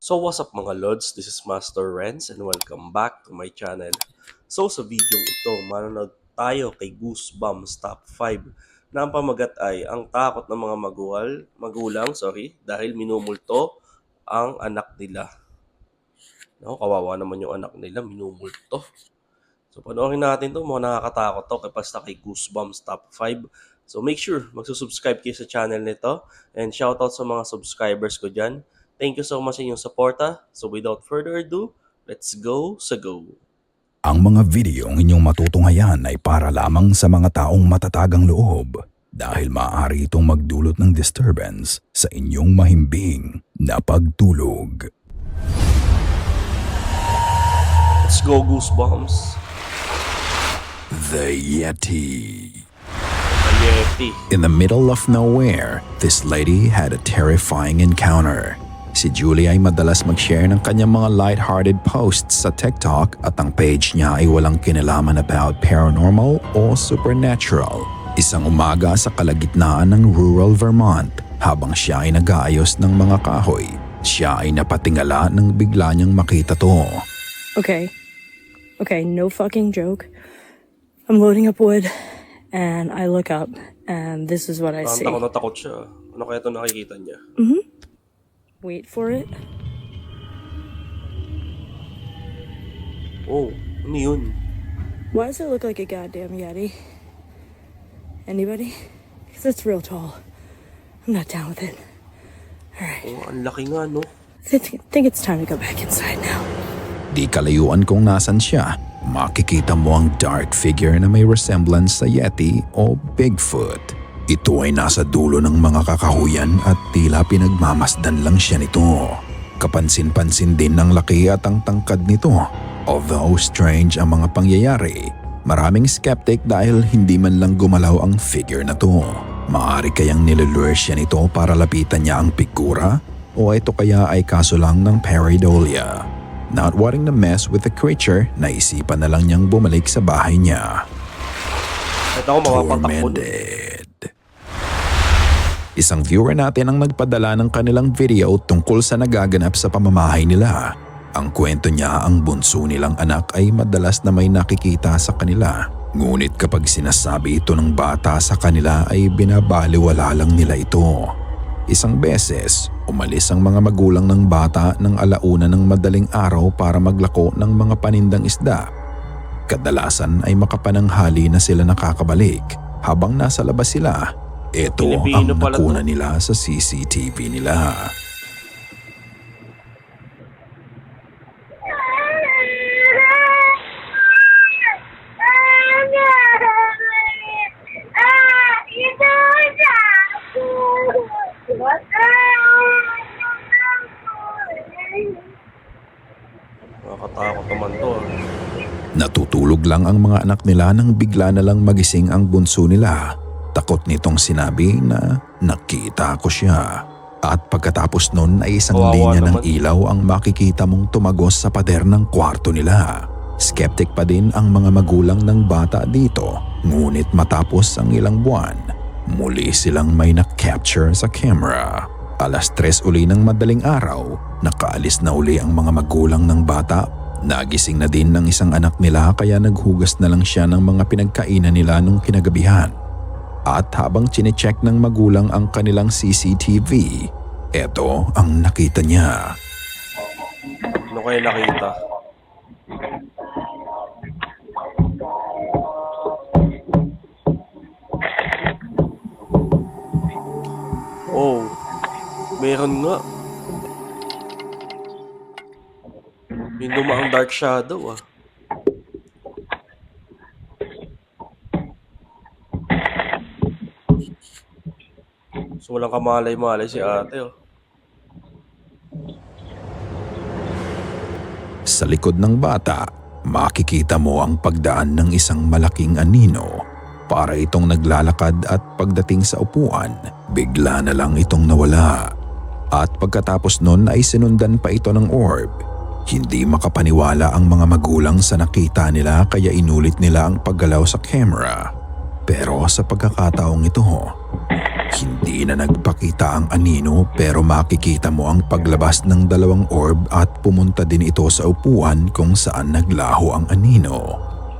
So what's up mga Lods, this is Master Renz and welcome back to my channel. So sa video ito, manonood tayo kay Goosebumps Top 5 na ang pamagat ay ang takot ng mga magulang dahil minumulto ang anak nila. No, kawawa naman yung anak nila, minumulto. So panoorin natin to, mga nakakatakot to kay Goosebumps Top 5. So make sure magsusubscribe kayo sa channel nito and shoutout sa mga subscribers ko dyan. Thank you so much sa inyong suporta. So without further ado, let's go sa go. Ang mga videong inyong matutunghayan ay para lamang sa mga taong matatagang loob dahil maaari itong magdulot ng disturbance sa inyong mahimbing na pagtulog. Let's go Goosebumps. The Yeti. Yeti. In the middle of nowhere, this lady had a terrifying encounter. Si Julie ay madalas mag-share ng kanyang mga lighthearted posts sa TikTok at ang page niya ay walang kinalaman about paranormal o supernatural. Isang umaga sa kalagitnaan ng rural Vermont, habang siya ay nag-aayos ng mga kahoy, siya ay napatingala nang bigla niyang makita to. Okay, no fucking joke. I'm loading up wood and I look up and this is what I see. Takot na takot siya. Ano kaya ito nakikita niya? Wait for it. Oh, ano yun? Why does it look like a goddamn Yeti? Anybody? Because it's real tall. I'm not down with it. Alright. Oh, ang laki nga, no? Think it's time to go back inside now. Di kalayuan kung nasan siya, makikita mo ang dark figure na may resemblance sa Yeti o Bigfoot. Ito ay nasa dulo ng mga kakahuyan at tila pinagmamasdan lang siya nito. Kapansin-pansin din ng laki at ang tangkad nito. Although strange ang mga pangyayari, maraming skeptic dahil hindi man lang gumalaw ang figure na to. Maaari kayang nilulure siya nito para lapitan niya ang figura o ito kaya ay kaso lang ng pareidolia. Not wanting to mess with the creature, naisipan na lang niyang bumalik sa bahay niya. Ito ako mapapatakbo. Isang viewer natin ang nagpadala ng kanilang video tungkol sa nagaganap sa pamamahay nila. Ang kwento niya, ang bunso nilang anak ay madalas na may nakikita sa kanila. Ngunit kapag sinasabi ito ng bata sa kanila ay binabaliwala lang nila ito. Isang beses, umalis ang mga magulang ng bata ng alauna ng madaling araw para maglako ng mga panindang isda. Kadalasan ay makapananghali na sila nakakabalik. Habang nasa labas sila, ito ang nakuna nila sa CCTV nila. Nakakatakot naman to. Natutulog lang ang mga anak nila nang bigla na lang magising ang bunso nila. Takot nitong sinabi na nakita ko siya. At pagkatapos nun ay isang linya ng ilaw ang makikita mong tumagos sa pader ng kwarto nila. Skeptic pa din ang mga magulang ng bata dito. Ngunit matapos ang ilang buwan, muli silang may na-capture sa camera. 3:00 uli ng madaling araw, nakaalis na uli ang mga magulang ng bata. Nagising na din ng isang anak nila kaya naghugas na lang siya ng mga pinagkainan nila nung kinagabihan. At habang chinecheck ng magulang ang kanilang CCTV, eto ang nakita niya. Ano kaya nakita? Oh, meron nga. May dumaang dark shadow ah. So walang kamalay-malay si ate oh. Sa likod ng bata, makikita mo ang pagdaan ng isang malaking anino. Para itong naglalakad at pagdating sa upuan, bigla na lang itong nawala. At pagkatapos nun ay sinundan pa ito ng orb. Hindi makapaniwala ang mga magulang sa nakita nila kaya inulit nila ang paggalaw sa camera. Pero sa pagkakataong ito, Hindi na nagpakita ang anino pero makikita mo ang paglabas ng dalawang orb at pumunta din ito sa upuan kung saan naglaho ang anino.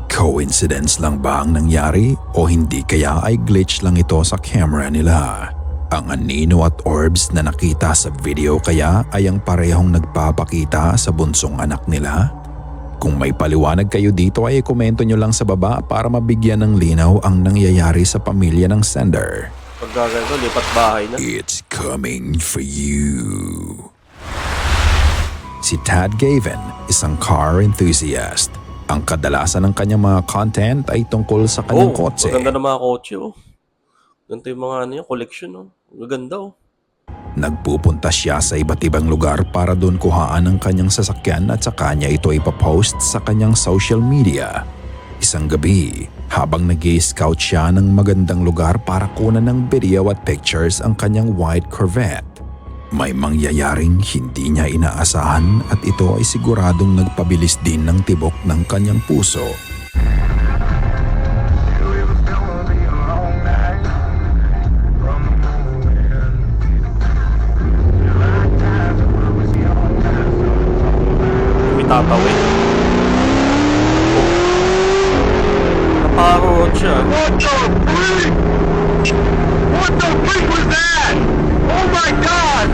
Coincidence lang ba ang nangyari o hindi kaya ay glitch lang ito sa camera nila? Ang anino at orbs na nakita sa video kaya ay ang parehong nagpapakita sa bunsong anak nila? Kung may paliwanag kayo dito ay komento nyo lang sa baba para mabigyan ng linaw ang nangyayari sa pamilya ng sender. Pag gaganto, lipat bahay na. It's coming for you. Si Tad Gavin, isang car enthusiast. Ang kadalasan ng kanyang mga content ay tungkol sa kanyang kotse. Maganda ng mga kotse, oh. Ganito yung mga collection, oh. Maganda, oh. Nagpupunta siya sa iba't ibang lugar para doon kuhaan ang kanyang sasakyan at saka niya ito ipapost sa kanyang social media. Isang gabi, habang nag-i-scout siya ng magandang lugar para kunan ng video at pictures ang kanyang white Corvette. May mangyayaring hindi niya inaasahan at ito ay siguradong nagpabilis din ng tibok ng kanyang puso. May tatawid. Naparot siya. What the freak was that? Oh my God!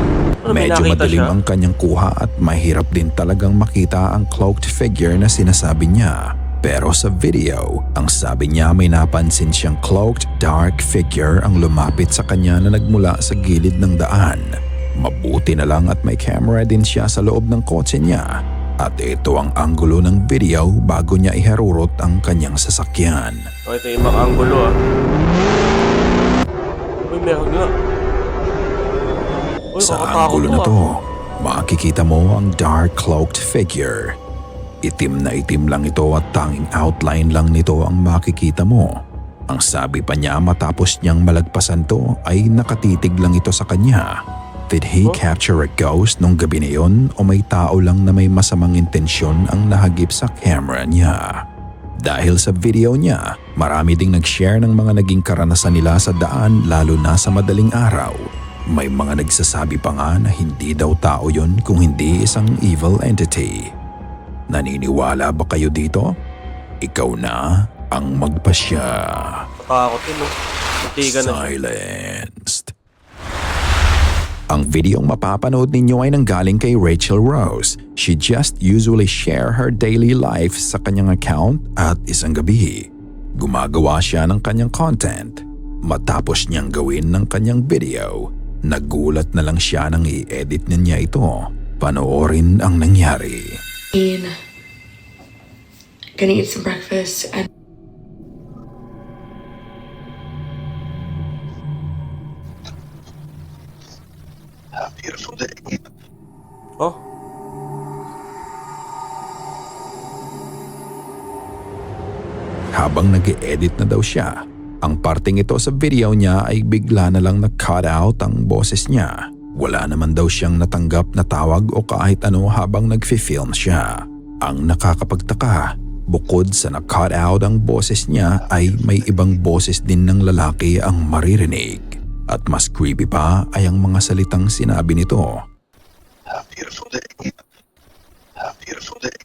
May Medyo nakita madilim siya? ang kanyang kuha at mahirap din talagang makita ang cloaked figure na sinasabi niya. Pero sa video, ang sabi niya may napansin siyang cloaked dark figure ang lumapit sa kanya na nagmula sa gilid ng daan. Mabuti na lang at may camera din siya sa loob ng kotse niya. At ito ang anggulo ng video bago niya iharurot ang kanyang sasakyan. Oh, ito yung ibang angulo, ah. Uy, meron nga. Uy, Sa kakatakot anggulo na ah. to, makikita mo ang dark cloaked figure. Itim na itim lang ito at tanging outline lang nito ang makikita mo. Ang sabi pa niya matapos niyang malagpasan to ay nakatitig lang ito sa kanya. Did he capture a ghost nung gabi na yun o may tao lang na may masamang intensyon ang nahagip sa camera niya? Dahil sa video niya, marami ding nag-share ng mga naging karanasan nila sa daan lalo na sa madaling araw. May mga nagsasabi pa nga na hindi daw tao yun kung hindi isang evil entity. Naniniwala ba kayo dito? Ikaw na ang magpasya. Katakot yun, oh. Matigan na siya. Silenced. Ang videong mapapanood ninyo ay nanggaling kay Rachel Rose. She just usually share her daily life sa kanyang account at isang gabi. Gumagawa siya ng kanyang content. Matapos niyang gawin ng kanyang video, nagulat na lang siya nang i-edit niya ito. Panoorin ang nangyari. Gonna eat some breakfast and Beautiful day. Oh, Habang nag-edit na daw siya, ang parting ito sa video niya ay bigla na lang nag-cut out ang boses niya. Wala naman daw siyang natanggap na tawag o kahit ano habang nag-film siya. Ang nakakapagtaka, bukod sa na-cut out ang boses niya ay may ibang boses din ng lalaki ang maririnig. At mas creepy pa ay ang mga salitang sinabi nito. Beautiful day. Beautiful day.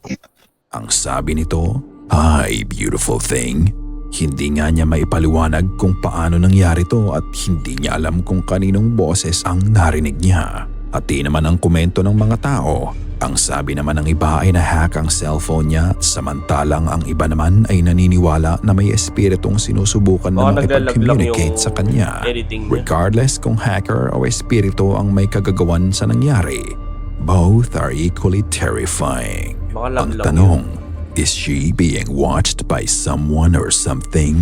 Ang sabi nito, "Hi, beautiful thing." Hindi nga niya maipaliwanag kung paano nangyari to at hindi niya alam kung kaninong boses ang narinig niya. At di naman ang komento ng mga tao. Ang sabi naman ng iba ay na-hack ang cellphone niya samantalang ang iba naman ay naniniwala na may espiritong sinusubukan na Baka naglalag lang makipag-communicate yung sa kanya. editing niya. Regardless kung hacker o espiritu ang may kagagawan sa nangyari, both are equally terrifying. Baka lag Ang lang tanong, is she being watched by someone or something?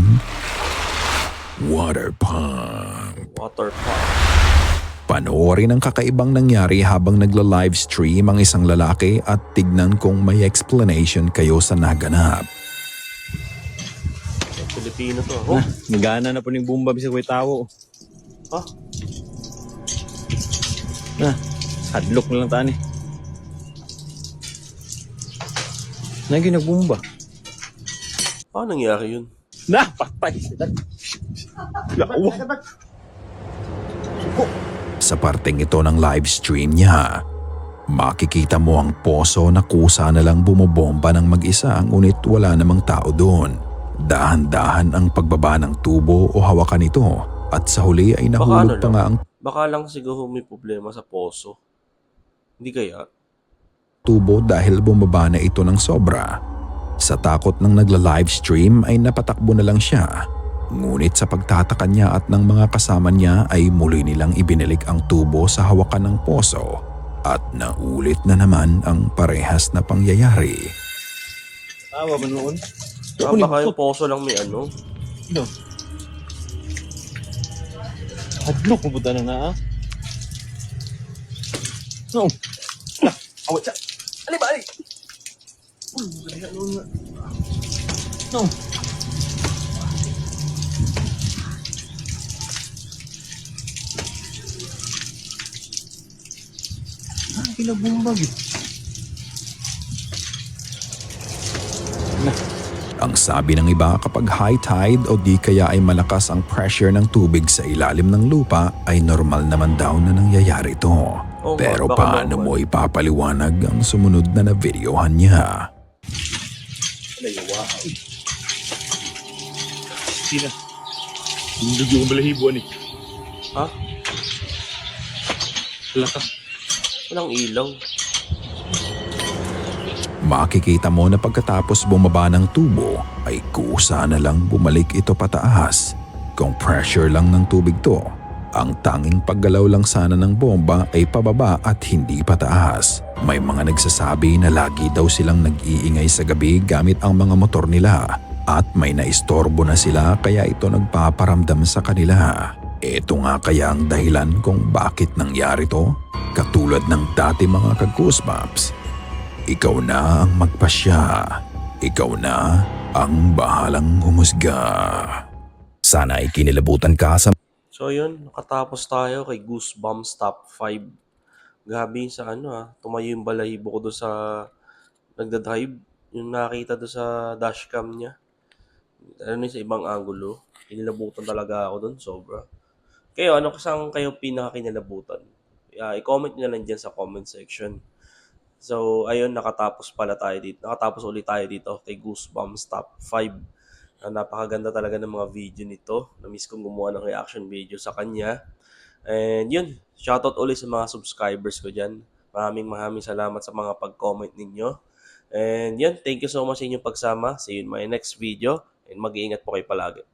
Water pump. water pump. Panoorin ang kakaibang nangyari habang nagla-livestream ang isang lalaki at tignan kung may explanation kayo sa naganap. Pilipino to. Oh, Nagana na po ng bumba bisa ko'y tao. ah, Na, hadlok na lang tani. Nagi nagbumba. paano nangyari yun? Na, patay. Yawa. Sa parteng ito ng live stream niya, makikita mo ang poso na kusa na lang bumobomba ng mag-isa ngunit wala namang tao doon. Dahan-dahan ang pagbaba ng tubo o hawakan ito at sa huli ay nahulog pa nga ang Baka lang siguro may problema sa poso. Hindi kaya? tubo dahil bumaba na ito ng sobra. Sa takot ng nagla-live stream ay napatakbo na lang siya. Ngunit sa pagtataka niya at ng mga kasama niya ay muli nilang ibinalik ang tubo sa hawakan ng poso at naulit na naman ang parehas na pangyayari. Tawa ba noon? Baka yung poso lang may ano. Ano? Hadlok mo buta na na ah. No. Lah, awat siya. Ali ba ali? No. Ah, kinabumbag eh. Ang sabi ng iba kapag high tide o di kaya ay malakas ang pressure ng tubig sa ilalim ng lupa ay normal naman daw na nangyayari ito. Oo nga, Pero baka paano normal. mo ipapaliwanag ang sumunod na videohan niya? Layawa. Sina. Hindi yung balahibuan eh. Ha? Lakas. Walang ilaw. Makikita mo na pagkatapos bumaba ng tubo ay kusa na lang bumalik ito pataas. Kung pressure lang ng tubig to, ang tanging paggalaw lang sana ng bomba ay pababa at hindi pataas. May mga nagsasabi na lagi daw silang nag-iingay sa gabi gamit ang mga motor nila at may naistorbo na sila kaya ito nagpaparamdam sa kanila. Ito nga kaya ang dahilan kung bakit nangyari to? Katulad ng dati mga ka-goosebumps. Ikaw na ang magpasya. Ikaw na ang bahalang humusga. Sana ay kinilabutan ka sa So yun, nakatapos tayo kay Goosebumps Top 5. Gabi sa tumayo yung balahibo ko doon sa nagdadrive. Yung nakita doon sa dashcam niya. Ano yun, sa ibang angulo. Kinilabutan talaga ako doon, sobra. Kayo, ano kasang kayo pinaka-kinilabutan? I-comment nyo na lang dyan sa comment section. So, ayun, nakatapos ulit tayo dito kay Goosebumps Top 5. Napakaganda talaga ng mga video nito. Na-miss kong gumawa ng reaction video sa kanya. And yun, shoutout ulit sa mga subscribers ko dyan. Maraming salamat sa mga pag-comment ninyo. And yun, thank you so much sa inyong pagsama. See you in my next video. And mag-iingat po kayo palagi.